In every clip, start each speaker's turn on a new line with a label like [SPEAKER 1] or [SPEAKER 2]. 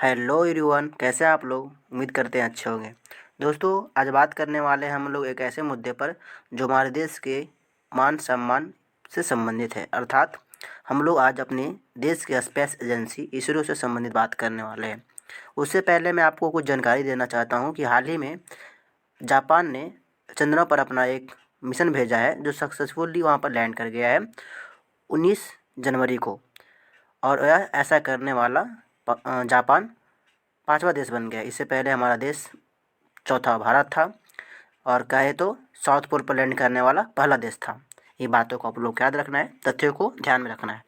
[SPEAKER 1] Hello everyone, कैसे हैं आप लोग। उम्मीद करते हैं अच्छे होंगे। दोस्तों, आज बात करने वाले हैं हम लोग एक ऐसे मुद्दे पर जो हमारे देश के मान सम्मान से संबंधित है। अर्थात हम लोग आज अपने देश के स्पेस एजेंसी इसरो से संबंधित बात करने वाले हैं। उससे पहले मैं आपको कुछ जानकारी देना चाहता हूं कि हाल ही में जापान ने चंद्रमा पर अपना एक मिशन भेजा है जो सक्सेसफुली वहां पर लैंड कर गया है 19 जनवरी को। और यह ऐसा करने वाला जापान पांचवा देश बन गया। इससे पहले हमारा देश चौथा भारत था, और कहे तो साउथ पोल पर लैंड करने वाला पहला देश था। ये बातों को आप लोग को याद रखना है, तथ्यों को ध्यान में रखना है।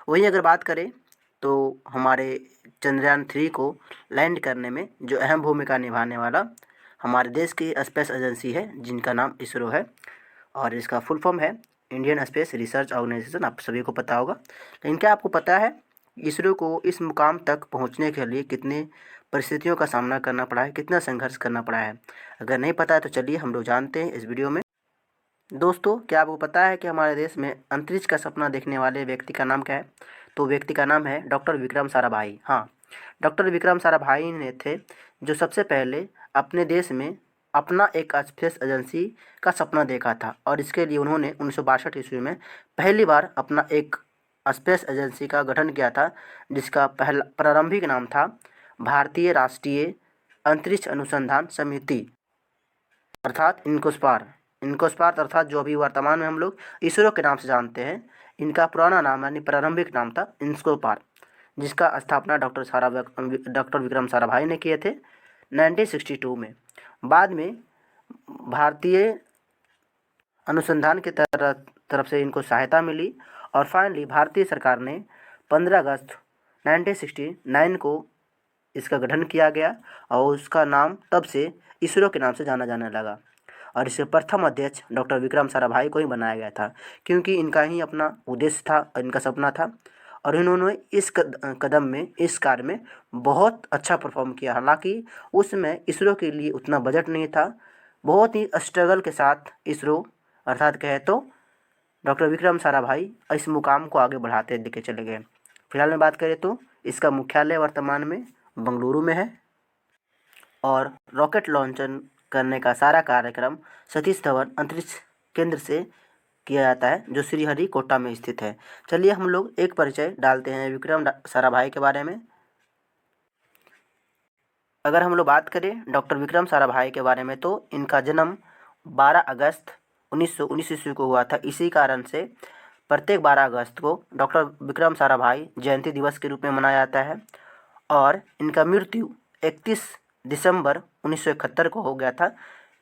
[SPEAKER 1] वहीं अगर बात करें तो हमारे चंद्रयान 3 को लैंड करने में जो अहम भूमिका निभाने वाला हमारे देश की स्पेस एजेंसी है जिनका नाम इसरो है, और इसका फुल फॉर्म है इंडियन स्पेस रिसर्च ऑर्गेनाइजेशन। आप सभी को पता होगा। लेकिन क्या आपको पता है इसरो को इस मुकाम तक पहुंचने के लिए कितने परिस्थितियों का सामना करना पड़ा है, कितना संघर्ष करना पड़ा है? अगर नहीं पता है तो चलिए हम लोग जानते हैं इस वीडियो में। दोस्तों, क्या आपको पता है कि हमारे देश में अंतरिक्ष का सपना देखने वाले व्यक्ति का नाम क्या है? तो व्यक्ति का नाम है डॉक्टर विक्रम साराभाई। हाँ, डॉक्टर विक्रम साराभाई ने थे जो सबसे पहले अपने देश में अपना एक स्पेस एजेंसी का सपना देखा था, और इसके लिए उन्होंने 1962 ईस्वी में पहली बार अपना एक स्पेस एजेंसी का गठन किया था, जिसका पहला प्रारंभिक नाम था भारतीय राष्ट्रीय अंतरिक्ष अनुसंधान समिति, अर्थात इनकोस्पार। इनकोस्पार अर्थात जो अभी वर्तमान में हम लोग इसरो के नाम से जानते हैं, इनका पुराना नाम यानी प्रारंभिक नाम था इनस्कोपार, जिसका स्थापना डॉक्टर विक्रम साराभाई ने किए थे 1962 में। बाद में भारतीय अनुसंधान की तरफ से इनको सहायता मिली, और फाइनली भारतीय सरकार ने 15 अगस्त 1969 को इसका गठन किया गया, और उसका नाम तब से इसरो के नाम से जाना जाने लगा। और इसके प्रथम अध्यक्ष डॉक्टर विक्रम साराभाई को ही बनाया गया था, क्योंकि इनका ही अपना उद्देश्य था, इनका सपना था, और इन्होंने इस कदम में, इस कार्य में बहुत अच्छा परफॉर्म किया। हालांकि उसमें इसरो के लिए उतना बजट नहीं था। बहुत ही स्ट्रगल के साथ इसरो, अर्थात कहे तो डॉक्टर विक्रम साराभाई इस मुकाम को आगे बढ़ाते लेके चले गए। फिलहाल में बात करें तो इसका मुख्यालय वर्तमान में बंगलुरु में है, और रॉकेट लॉन्चर करने का सारा कार्यक्रम सतीश धवन अंतरिक्ष केंद्र से किया जाता है, जो श्रीहरिकोटा में स्थित है। चलिए हम लोग एक परिचय डालते हैं विक्रम साराभाई के बारे में। अगर हम लोग बात करें डॉक्टर विक्रम साराभाई के बारे में, तो इनका जन्म 12 अगस्त 1919 ईस्वी को हुआ था। इसी कारण से प्रत्येक 12 अगस्त को डॉक्टर विक्रम साराभाई जयंती दिवस के रूप में मनाया जाता है। और इनका मृत्यु 31 दिसंबर 1971 को हो गया था,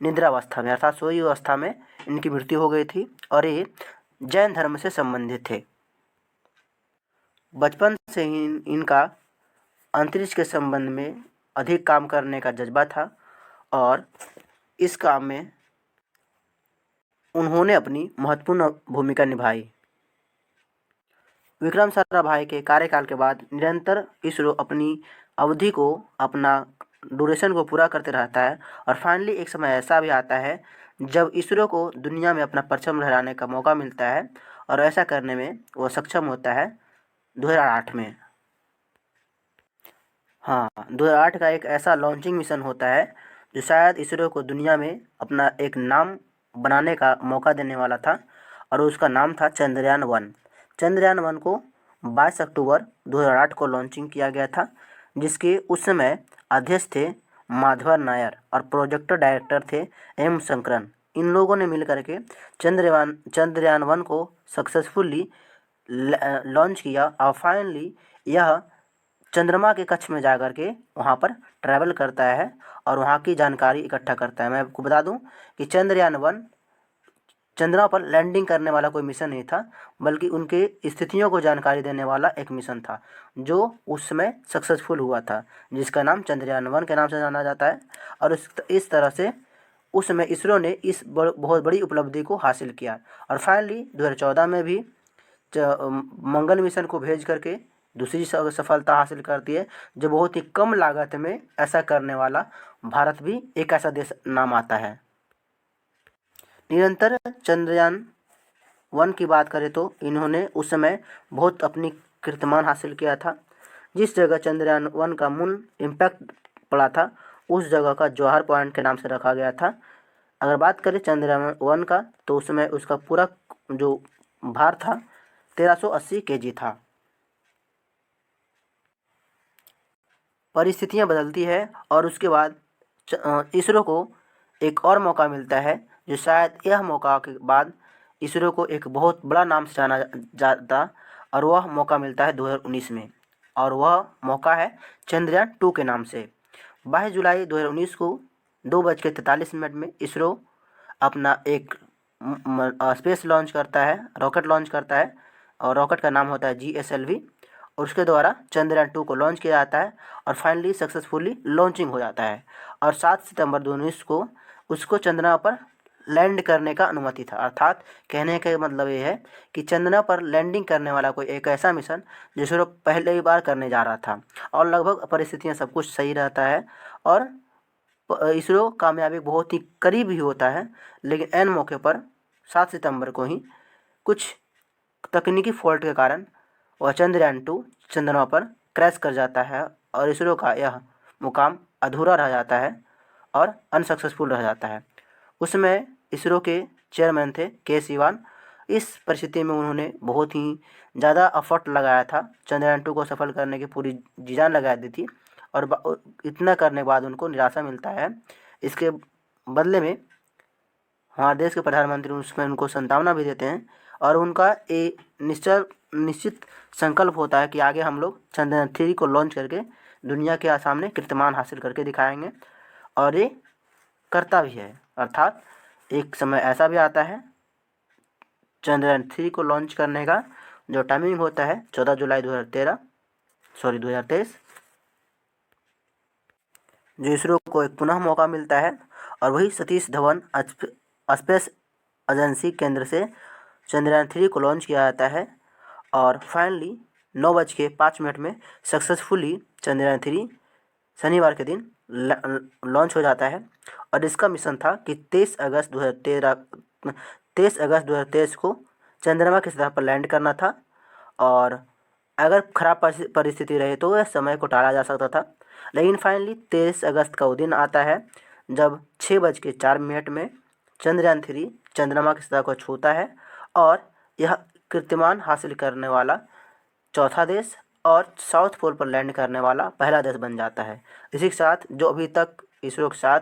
[SPEAKER 1] निद्रावस्था में, अर्थात सोई अवस्था में इनकी मृत्यु हो गई थी, और ये जैन धर्म से संबंधित थे। बचपन से ही इनका अंतरिक्ष के संबंध में अधिक काम करने का जज्बा था, और इस काम में उन्होंने अपनी महत्वपूर्ण भूमिका निभाई। विक्रम साराभाई के कार्यकाल के बाद निरंतर इसरो अपनी अवधि को, अपना ड्यूरेशन को पूरा करते रहता है, और फाइनली एक समय ऐसा भी आता है जब इसरो को दुनिया में अपना परचम लहराने का मौका मिलता है, और ऐसा करने में वो सक्षम होता है 2008 में। हाँ, 2008 का एक ऐसा लॉन्चिंग मिशन होता है जो शायद इसरो को दुनिया में अपना एक नाम बनाने का मौका देने वाला था, और उसका नाम था चंद्रयान 1। चंद्रयान 1 को 22 अक्टूबर 2008 को लॉन्चिंग किया गया था, जिसके उस समय अध्यक्ष थे माधवन नायर, और प्रोजेक्ट डायरेक्टर थे एम शंकरन। इन लोगों ने मिलकर के चंद्रयान 1 को सक्सेसफुली लॉन्च किया, और फाइनली यह चंद्रमा के कक्ष में जाकर के वहाँ पर ट्रैवल करता है और वहाँ की जानकारी इकट्ठा करता है। मैं आपको बता दूं कि चंद्रयान 1 चंद्रमा पर लैंडिंग करने वाला कोई मिशन नहीं था, बल्कि उनके स्थितियों को जानकारी देने वाला एक मिशन था, जो उस समय सक्सेसफुल हुआ था, जिसका नाम चंद्रयान 1 के नाम से जाना जाता है। और इस तरह से उस समय इसरो ने इस बहुत बड़ी उपलब्धि को हासिल किया, और फाइनली 2014 में भी मंगल मिशन को भेज करके दूसरी सफलता हासिल करती है, जो बहुत ही कम लागत में ऐसा करने वाला भारत भी एक ऐसा देश नाम आता है। निरंतर चंद्रयान 1 की बात करें तो इन्होंने उस समय बहुत अपनी कीर्तिमान हासिल किया था। जिस जगह चंद्रयान 1 का मून इम्पैक्ट पड़ा था उस जगह का जौहर पॉइंट के नाम से रखा गया था। अगर बात करें चंद्रयान 1 का तो उसमें उसका पूरा जो भार था 1380 kg था। परिस्थितियां बदलती है और उसके बाद इसरो को एक और मौका मिलता है, जो शायद यह मौका के बाद इसरो को एक बहुत बड़ा नाम से जाना जाता, और वह मौका मिलता है 2019 में, और वह मौका है चंद्रयान 2 के नाम से। 22 जुलाई 2019 को 2:43 में इसरो अपना एक स्पेस लॉन्च करता है, रॉकेट लॉन्च करता है, और रॉकेट का नाम होता है GSLV, और उसके द्वारा चंद्रयान 2 को लॉन्च किया जाता है और फाइनली सक्सेसफुली लॉन्चिंग हो जाता है। और 7 सितंबर 2019 को उसको चंद्रमा पर लैंड करने का अनुमति था। अर्थात कहने का मतलब ये है कि चंद्रमा पर लैंडिंग करने वाला कोई एक ऐसा मिशन जिसको पहले ही बार करने जा रहा था, और लगभग परिस्थितियाँ सब कुछ सही रहता है और इसरो कामयाबी बहुत ही करीब ही होता है। लेकिन ऐन मौके पर 7 सितंबर को ही कुछ तकनीकी फॉल्ट के कारण वह चंद्रयान 2 चंद्रमा पर क्रैश कर जाता है और इसरो का यह मुकाम अधूरा रह जाता है और अनसक्सेसफुल रह जाता है। उसमें इसरो के चेयरमैन थे के. सिवान। इस परिस्थिति में उन्होंने बहुत ही ज़्यादा एफर्ट लगाया था, चंद्रयान 2 को सफल करने की पूरी जी जान लगा दी थी, और इतना करने के बाद उनको निराशा मिलता है। इसके बदले में हमारे देश के प्रधानमंत्री उसमें उनको सांत्वना भी देते हैं, और उनका एक निश्चित संकल्प होता है कि आगे हम लोग चंद्रयान 3 को लॉन्च करके दुनिया के सामने कीर्तिमान हासिल करके दिखाएंगे, और ये करता भी है। अर्थात एक समय ऐसा भी आता है चंद्रयान 3 को लॉन्च करने का, जो टाइमिंग होता है 14 जुलाई 2023, जो इसरो को एक पुनः मौका मिलता है, और वही सतीश धवन स्पेस एजेंसी केंद्र से चंद्रयान 3 को लॉन्च किया जाता है, और फाइनली 9:05 में सक्सेसफुली चंद्रयान 3 शनिवार के दिन लॉन्च हो जाता है। और इसका मिशन था कि 23 अगस्त 2023 को चंद्रमा की सतह पर लैंड करना था, और अगर खराब परिस्थिति रहे तो वह समय को टाला जा सकता था। लेकिन फाइनली 23 अगस्त का वो दिन आता है जब 6:04 में चंद्रयान 3 चंद्रमा की सतह को छूता है, और यह कीर्तिमान हासिल करने वाला चौथा देश और साउथ पोल पर लैंड करने वाला पहला देश बन जाता है। इसी के साथ जो अभी तक इसरो के साथ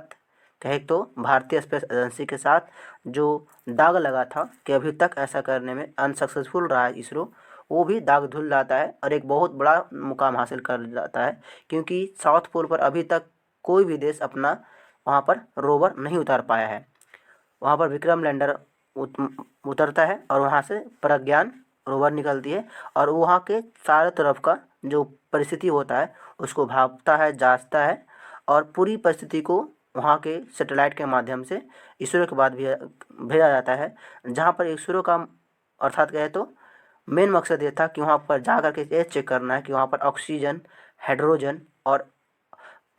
[SPEAKER 1] कहे तो भारतीय स्पेस एजेंसी के साथ जो दाग लगा था कि अभी तक ऐसा करने में अनसक्सेसफुल रहा है इसरो, वो भी दाग धुल जाता है और एक बहुत बड़ा मुकाम हासिल कर जाता है, क्योंकि साउथ पोल पर अभी तक कोई भी देश अपना वहाँ पर रोवर नहीं उतार पाया है। वहाँ पर विक्रम लैंडर उतरता है और वहाँ से प्रज्ञान रोवर निकलती है, और वहाँ के चारों तरफ का जो परिस्थिति होता है उसको भांपता है, जांचता है, और पूरी परिस्थिति को वहाँ के सैटेलाइट के माध्यम से इसरो के बाद भेजा जाता है। जहाँ पर इसरो का अर्थात कहे तो मेन मकसद ये था कि वहाँ पर जा कर के ये चेक करना है कि वहाँ पर ऑक्सीजन, हाइड्रोजन और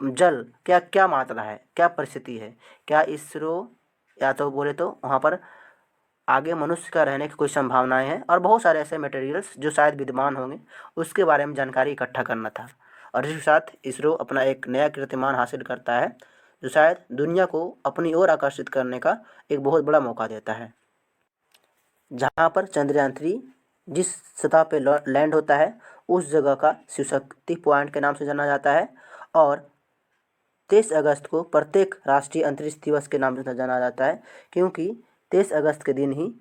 [SPEAKER 1] जल क्या क्या मात्रा है, क्या परिस्थिति है, क्या इसरो या तो बोले तो वहाँ पर आगे मनुष्य का रहने की कोई संभावनाएं हैं, और बहुत सारे ऐसे मटेरियल्स जो शायद विद्यमान होंगे उसके बारे में जानकारी इकट्ठा करना था। और इसके साथ इसरो अपना एक नया कीर्तिमान हासिल करता है, जो शायद दुनिया को अपनी ओर आकर्षित करने का एक बहुत बड़ा मौका देता है। जहाँ पर चंद्रयान 3 जिस सतह पे लैंड होता है उस जगह का शिव शक्ति पॉइंट के नाम से जाना जाता है, और 23 अगस्त को प्रत्येक राष्ट्रीय अंतरिक्ष दिवस के नाम से जाना जाता है, क्योंकि 23 अगस्त के दिन ही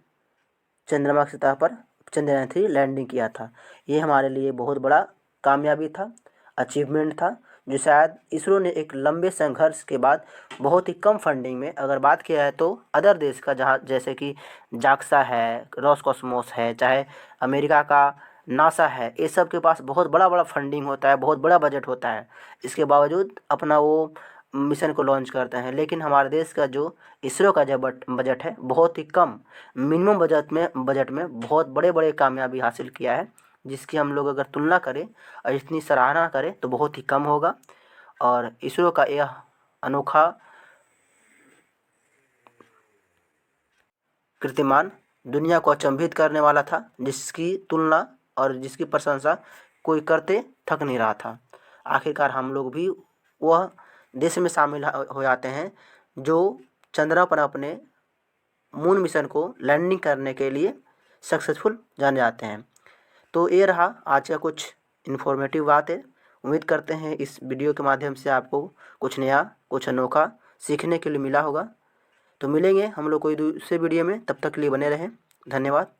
[SPEAKER 1] चंद्रमा की सतह पर चंद्रयान 3 लैंडिंग किया था। ये हमारे लिए बहुत बड़ा कामयाबी था, अचीवमेंट था, जो शायद इसरो ने एक लंबे संघर्ष के बाद बहुत ही कम फंडिंग में, अगर बात किया है तो अदर देश का जहाँ जैसे कि जाक्सा है, रॉसकॉस्मोस है, चाहे अमेरिका का नासा है, ये सब के पास बहुत बड़ा बड़ा फंडिंग होता है, बहुत बड़ा बजट होता है, इसके बावजूद अपना वो मिशन को लॉन्च करते हैं। लेकिन हमारे देश का जो इसरो का जो बजट है बहुत ही कम, मिनिमम बजट में बहुत बड़े बड़े कामयाबी हासिल किया है, जिसकी हम लोग अगर तुलना करें और इतनी सराहना करें तो बहुत ही कम होगा। और इसरो का यह अनोखा कीर्तिमान दुनिया को अचंभित करने वाला था, जिसकी तुलना और जिसकी प्रशंसा कोई करते थक नहीं रहा था। आखिरकार हम लोग भी वह देश में शामिल हो जाते हैं जो चंद्रमा पर अपने मून मिशन को लैंडिंग करने के लिए सक्सेसफुल जाने जाते हैं। तो ये रहा आज का कुछ इन्फॉर्मेटिव बात है। उम्मीद करते हैं इस वीडियो के माध्यम से आपको कुछ नया, कुछ अनोखा सीखने के लिए मिला होगा। तो मिलेंगे हम लोग कोई दूसरे वीडियो में, तब तक के लिए बने रहें। धन्यवाद।